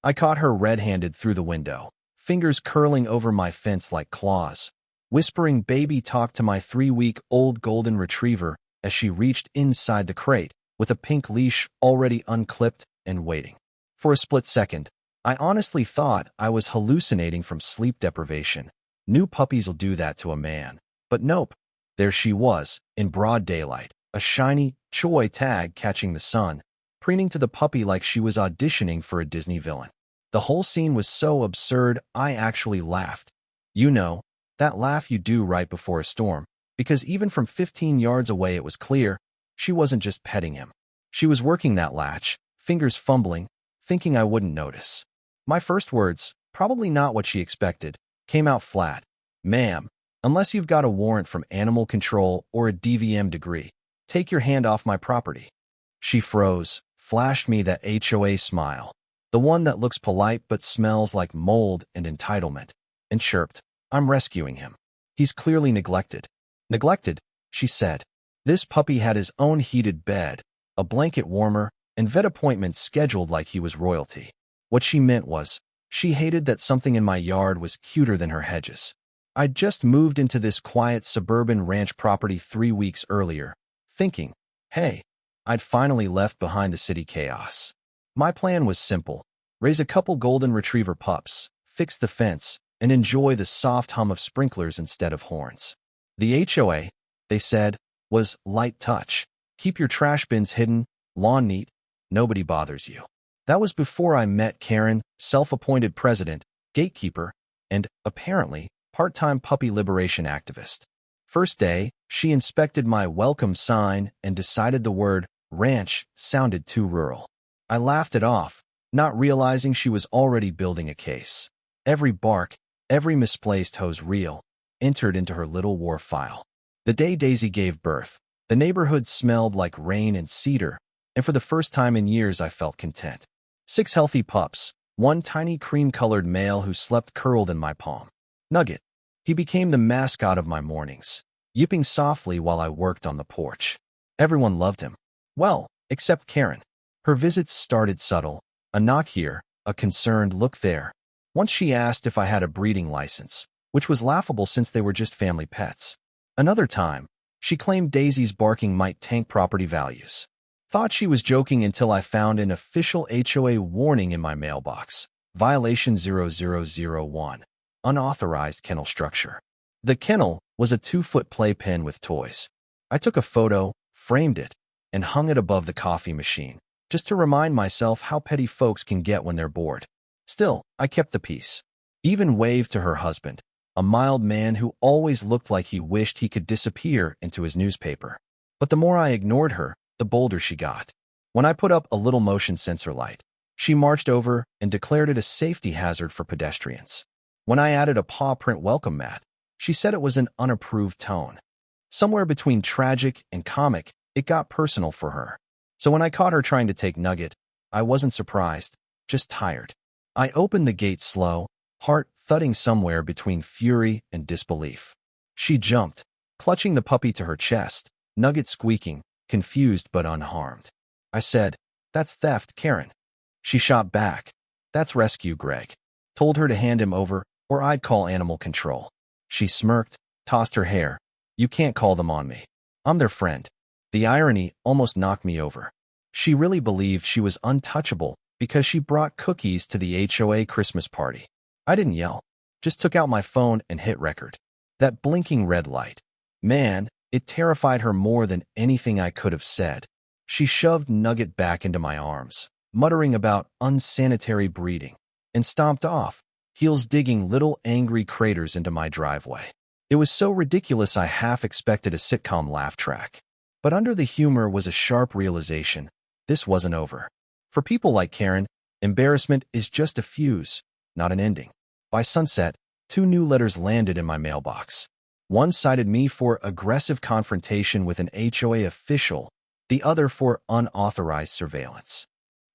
I caught her red-handed through the window, fingers curling over my fence like claws, whispering baby talk to my 3-week-old golden retriever as she reached inside the crate with a pink leash already unclipped and waiting. For a split second, I honestly thought I was hallucinating from sleep deprivation. New puppies'll do that to a man. But nope, there she was, in broad daylight, a shiny HOA tag catching the sun, preening to the puppy like she was auditioning for a Disney villain. The whole scene was so absurd, I actually laughed. You know, that laugh you do right before a storm, because even from 15 yards away it was clear she wasn't just petting him. She was working that latch, fingers fumbling, thinking I wouldn't notice. My first words, probably not what she expected, came out flat. Ma'am, unless you've got a warrant from animal control or a DVM degree, take your hand off my property. She froze, flashed me that HOA smile, the one that looks polite but smells like mold and entitlement, and chirped, I'm rescuing him. He's clearly neglected. Neglected, she said. This puppy had his own heated bed, a blanket warmer, and vet appointments scheduled like he was royalty. What she meant was, she hated that something in my yard was cuter than her hedges. I'd just moved into this quiet suburban ranch property 3 weeks earlier, thinking, hey, I'd finally left behind the city chaos. My plan was simple: raise a couple golden retriever pups, fix the fence, and enjoy the soft hum of sprinklers instead of horns. The HOA, they said, was light touch. Keep your trash bins hidden, lawn neat, nobody bothers you. That was before I met Karen, self-appointed president, gatekeeper, and, apparently, part-time puppy liberation activist. First day, she inspected my welcome sign and decided the word ranch sounded too rural. I laughed it off, not realizing she was already building a case. Every bark, every misplaced hose reel, entered into her little war file. The day Daisy gave birth, the neighborhood smelled like rain and cedar, and for the first time in years I felt content. 6 healthy pups, 1 tiny cream-colored male who slept curled in my palm. Nugget. He became the mascot of my mornings, yipping softly while I worked on the porch. Everyone loved him. Well, except Karen. Her visits started subtle, a knock here, a concerned look there. Once she asked if I had a breeding license, which was laughable since they were just family pets. Another time, she claimed Daisy's barking might tank property values. Thought she was joking until I found an official HOA warning in my mailbox. Violation 0001. Unauthorized kennel structure. The kennel was a 2-foot playpen with toys. I took a photo, framed it, and hung it above the coffee machine, just to remind myself how petty folks can get when they're bored. Still, I kept the peace. Even waved to her husband, a mild man who always looked like he wished he could disappear into his newspaper. But the more I ignored her, the bolder she got. When I put up a little motion sensor light, she marched over and declared it a safety hazard for pedestrians. When I added a paw print welcome mat, she said it was an unapproved tone. Somewhere between tragic and comic, it got personal for her. So when I caught her trying to take Nugget, I wasn't surprised, just tired. I opened the gate slow, heart thudding somewhere between fury and disbelief. She jumped, clutching the puppy to her chest, Nugget squeaking, confused but unharmed. I said, "That's theft, Karen." She shot back, "That's rescue, Greg." Told her to hand him over, or I'd call animal control. She smirked, tossed her hair. "You can't call them on me. I'm their friend." The irony almost knocked me over. She really believed she was untouchable because she brought cookies to the HOA Christmas party. I didn't yell, just took out my phone and hit record. That blinking red light. Man, it terrified her more than anything I could have said. She shoved Nugget back into my arms, muttering about unsanitary breeding, and stomped off, heels digging little angry craters into my driveway. It was so ridiculous I half expected a sitcom laugh track. But under the humor was a sharp realization: this wasn't over. For people like Karen, embarrassment is just a fuse, not an ending. By sunset, 2 new letters landed in my mailbox. One cited me for aggressive confrontation with an HOA official, the other for unauthorized surveillance.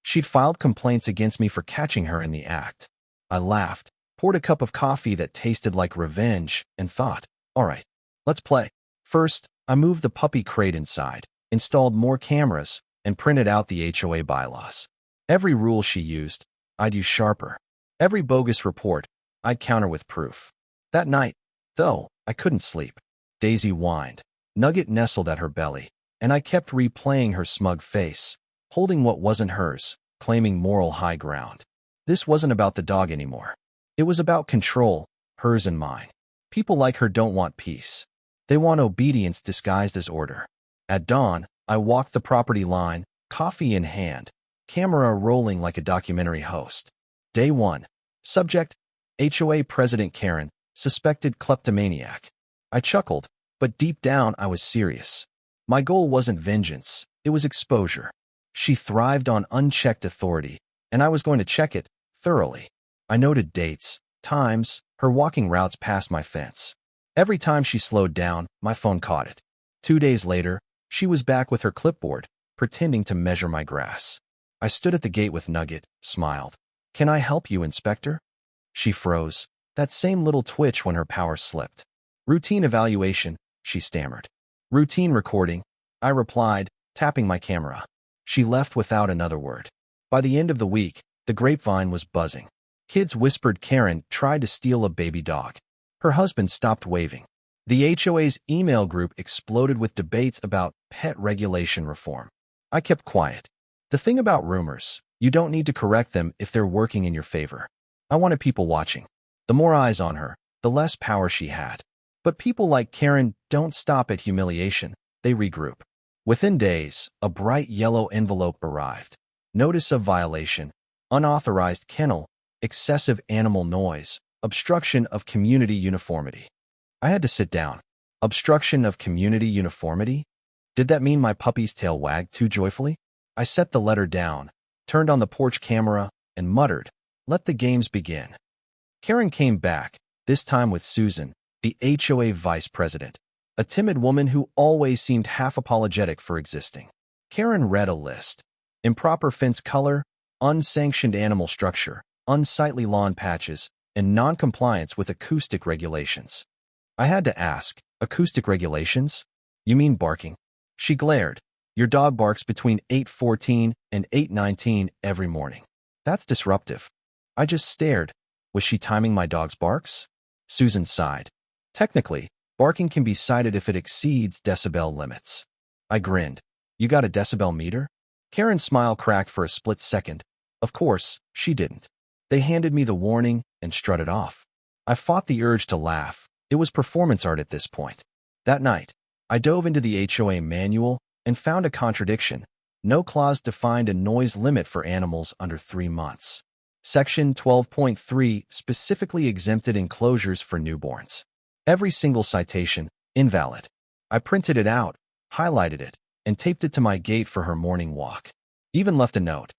She'd filed complaints against me for catching her in the act. I laughed, poured a cup of coffee that tasted like revenge, and thought, all right, let's play. First, I moved the puppy crate inside, installed more cameras, and printed out the HOA bylaws. Every rule she used, I'd use sharper. Every bogus report, I'd counter with proof. That night, though, I couldn't sleep. Daisy whined. Nugget nestled at her belly, and I kept replaying her smug face, holding what wasn't hers, claiming moral high ground. This wasn't about the dog anymore. It was about control, hers and mine. People like her don't want peace. They want obedience disguised as order. At dawn, I walked the property line, coffee in hand, camera rolling like a documentary host. Day 1. Subject: HOA President Karen, suspected kleptomaniac. I chuckled, but deep down I was serious. My goal wasn't vengeance, it was exposure. She thrived on unchecked authority, and I was going to check it thoroughly. I noted dates, times, her walking routes past my fence. Every time she slowed down, my phone caught it. 2 days later, she was back with her clipboard, pretending to measure my grass. I stood at the gate with Nugget, smiled. "Can I help you, Inspector?" She froze, that same little twitch when her power slipped. "Routine evaluation," she stammered. "Routine recording," I replied, tapping my camera. She left without another word. By the end of the week, the grapevine was buzzing. Kids whispered Karen tried to steal a baby dog. Her husband stopped waving. The HOA's email group exploded with debates about pet regulation reform. I kept quiet. The thing about rumors, you don't need to correct them if they're working in your favor. I wanted people watching. The more eyes on her, the less power she had. But people like Karen don't stop at humiliation, they regroup. Within days, a bright yellow envelope arrived. Notice of violation, unauthorized kennel, excessive animal noise, obstruction of community uniformity. I had to sit down. Obstruction of community uniformity? Did that mean my puppy's tail wagged too joyfully? I set the letter down, turned on the porch camera, and muttered, "Let the games begin." Karen came back, this time with Susan, the HOA vice president, a timid woman who always seemed half apologetic for existing. Karen read a list. Improper fence color, unsanctioned animal structure, unsightly lawn patches, and non-compliance with acoustic regulations. I had to ask, acoustic regulations? You mean barking? She glared. Your dog barks between 8:14 and 8:19 every morning. That's disruptive. I just stared. Was she timing my dog's barks? Susan sighed. Technically, barking can be cited if it exceeds decibel limits. I grinned. You got a decibel meter? Karen's smile cracked for a split second. Of course, she didn't. They handed me the warning and strutted off. I fought the urge to laugh. It was performance art at this point. That night, I dove into the HOA manual and found a contradiction. No clause defined a noise limit for animals under 3 months. Section 12.3 specifically exempted enclosures for newborns. Every single citation, invalid. I printed it out, highlighted it, and taped it to my gate for her morning walk. Even left a note.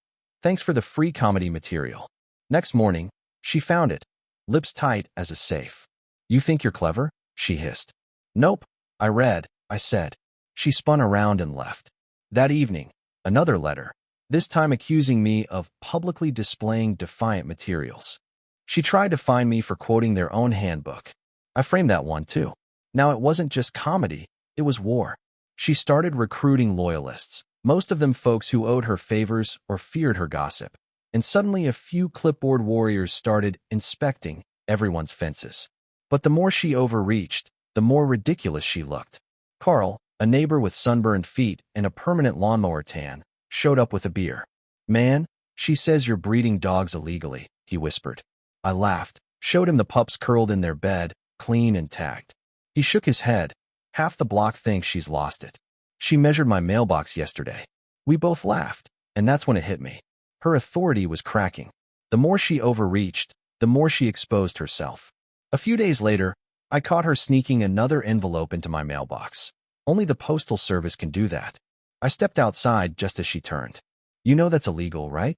Thanks for the free comedy material. Next morning, she found it, lips tight as a safe. You think you're clever? She hissed. Nope, I read, I said. She spun around and left. That evening, another letter, this time accusing me of publicly displaying defiant materials. She tried to find me for quoting their own handbook. I framed that one too. Now it wasn't just comedy, it was war. She started recruiting loyalists, most of them folks who owed her favors or feared her gossip. And suddenly a few clipboard warriors started inspecting everyone's fences. But the more she overreached, the more ridiculous she looked. Carl, a neighbor with sunburned feet and a permanent lawnmower tan, showed up with a beer. Man, she says you're breeding dogs illegally, he whispered. I laughed, showed him the pups curled in their bed, clean and tagged. He shook his head. Half the block thinks she's lost it. She measured my mailbox yesterday. We both laughed, and that's when it hit me. Her authority was cracking. The more she overreached, the more she exposed herself. A few days later, I caught her sneaking another envelope into my mailbox. Only the Postal Service can do that. I stepped outside just as she turned. You know that's illegal, right?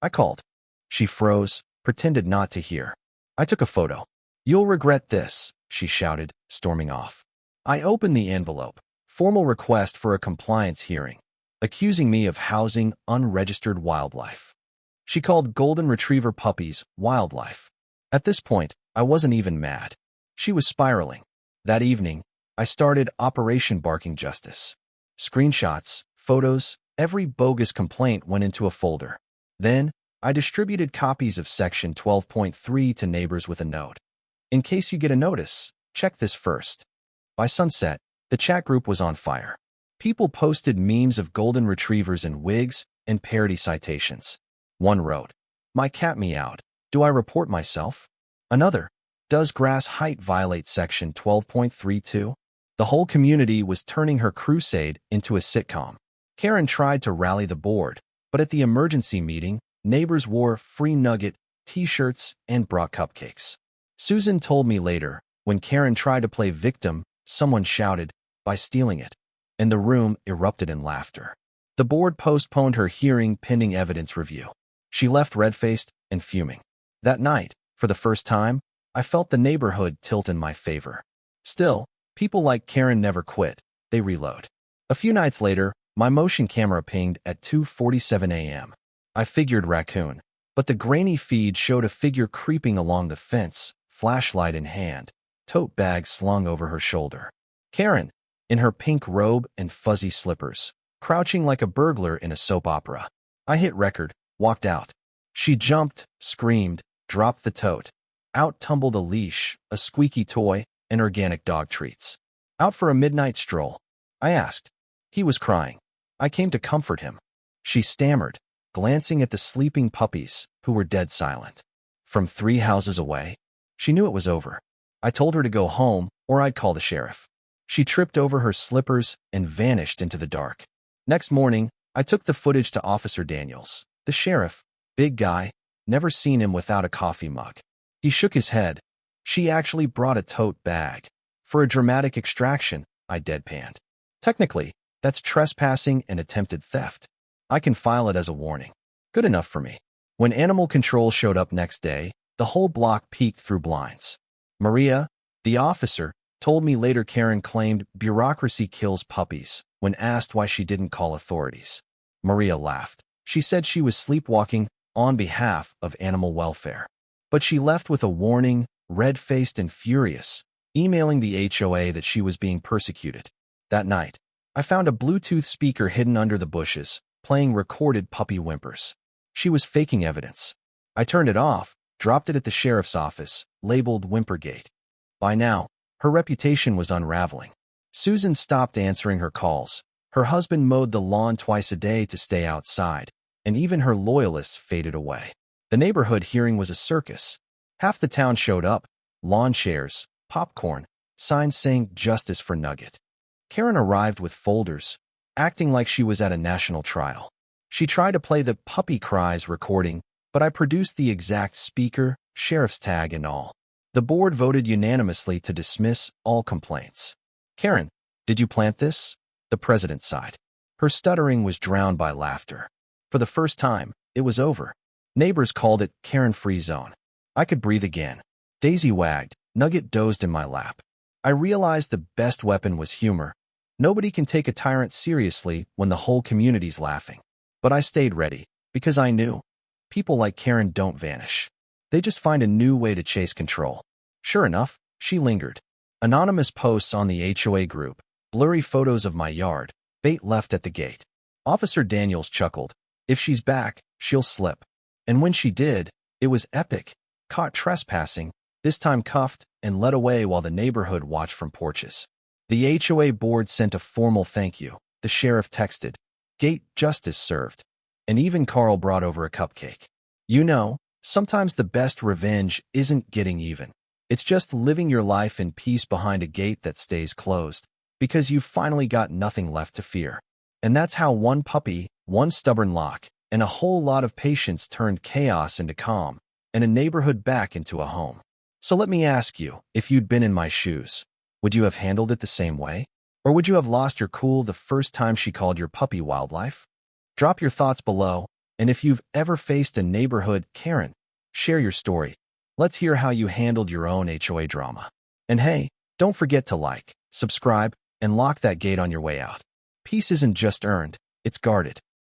I called. She froze, pretended not to hear. I took a photo. You'll regret this, she shouted, storming off. I opened the envelope. Formal request for a compliance hearing, accusing me of housing unregistered wildlife. She called golden retriever puppies wildlife. At this point, I wasn't even mad. She was spiraling. That evening, I started Operation Barking Justice. Screenshots, photos, every bogus complaint went into a folder. Then, I distributed copies of Section 12.3 to neighbors with a note. In case you get a notice, check this first. By sunset, the chat group was on fire. People posted memes of golden retrievers in wigs and parody citations. One wrote, "My cat meowed. Do I report myself?" Another, "Does grass height violate Section 12.32? The whole community was turning her crusade into a sitcom. Karen tried to rally the board, but at the emergency meeting, neighbors wore free nugget t-shirts and brought cupcakes. Susan told me later, when Karen tried to play victim, someone shouted, "By stealing it," and the room erupted in laughter. The board postponed her hearing pending evidence review. She left red-faced and fuming. That night, for the first time, I felt the neighborhood tilt in my favor. Still, people like Karen never quit. They reload. A few nights later, my motion camera pinged at 2:47 a.m. I figured raccoon, but the grainy feed showed a figure creeping along the fence, flashlight in hand, tote bag slung over her shoulder. Karen, in her pink robe and fuzzy slippers, crouching like a burglar in a soap opera. I hit record, walked out. She jumped, screamed, dropped the tote. Out tumbled a leash, a squeaky toy, and organic dog treats. "Out for a midnight stroll?" I asked. He was crying. I came to comfort him. She stammered, glancing at the sleeping puppies, who were dead silent. From 3 houses away, she knew it was over. I told her to go home, or I'd call the sheriff. She tripped over her slippers and vanished into the dark. Next morning, I took the footage to Officer Daniels. The sheriff, big guy, never seen him without a coffee mug. He shook his head. "She actually brought a tote bag. For a dramatic extraction," I deadpanned. "Technically, that's trespassing and attempted theft. I can file it as a warning." Good enough for me. When animal control showed up next day, the whole block peeked through blinds. Maria, the officer, told me later Karen claimed bureaucracy kills puppies when asked why she didn't call authorities. Maria laughed. She said she was sleepwalking on behalf of animal welfare. But she left with a warning, red-faced and furious, emailing the HOA that she was being persecuted. That night, I found a Bluetooth speaker hidden under the bushes, playing recorded puppy whimpers. She was faking evidence. I turned it off, dropped it at the sheriff's office, labeled Whimpergate. By now, her reputation was unraveling. Susan stopped answering her calls. Her husband mowed the lawn twice a day to stay outside, and even her loyalists faded away. The neighborhood hearing was a circus. Half the town showed up, lawn chairs, popcorn, signs saying "Justice for Nugget." Karen arrived with folders, acting like she was at a national trial. She tried to play the puppy cries recording, but I produced the exact speaker, sheriff's tag, and all. The board voted unanimously to dismiss all complaints. "Karen, did you plant this?" The president sighed. Her stuttering was drowned by laughter. For the first time, it was over. Neighbors called it Karen-free zone. I could breathe again. Daisy wagged. Nugget dozed in my lap. I realized the best weapon was humor. Nobody can take a tyrant seriously when the whole community's laughing. But I stayed ready, because I knew people like Karen don't vanish. They just find a new way to chase control. Sure enough, she lingered. Anonymous posts on the HOA group, blurry photos of my yard, bait left at the gate. Officer Daniels chuckled. "If she's back, she'll slip." And when she did, it was epic. Caught trespassing, this time cuffed and led away while the neighborhood watched from porches. The HOA board sent a formal thank you. The sheriff texted, "Gate justice served." And even Carl brought over a cupcake. You know, sometimes the best revenge isn't getting even. It's just living your life in peace behind a gate that stays closed, because you've finally got nothing left to fear. And that's how one puppy, one stubborn lock, and a whole lot of patience turned chaos into calm, and a neighborhood back into a home. So let me ask you, if you'd been in my shoes, would you have handled it the same way? Or would you have lost your cool the first time she called your puppy wildlife? Drop your thoughts below, and if you've ever faced a neighborhood Karen, share your story. Let's hear how you handled your own HOA drama. And hey, don't forget to like, subscribe, and lock that gate on your way out. Peace isn't just earned, it's guarded.